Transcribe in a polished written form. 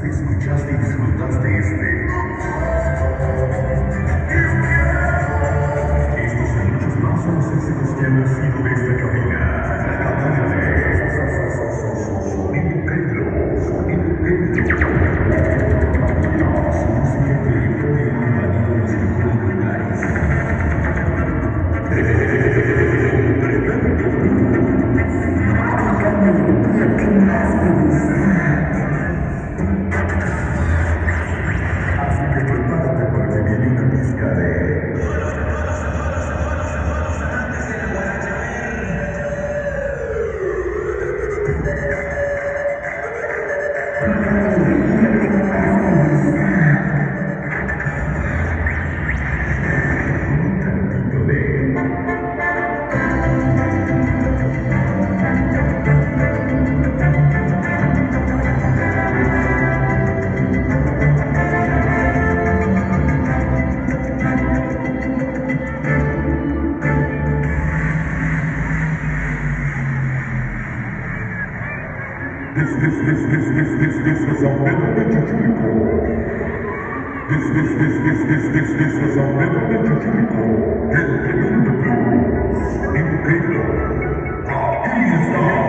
Escuchaste y disfrutaste estos y muchos más son los éxitos que han nacido de esta cabina. La cabina de Sonido Pedro. Su música electrónica y invadido los mejores lugares. Lo que más me gusta. Así que prepárate porque viene una pizca de... Un tantito de... This was a minute Chuchulico. This was a minute Chuchulico. El Pelón de Blues. En Pedro. Ahí está.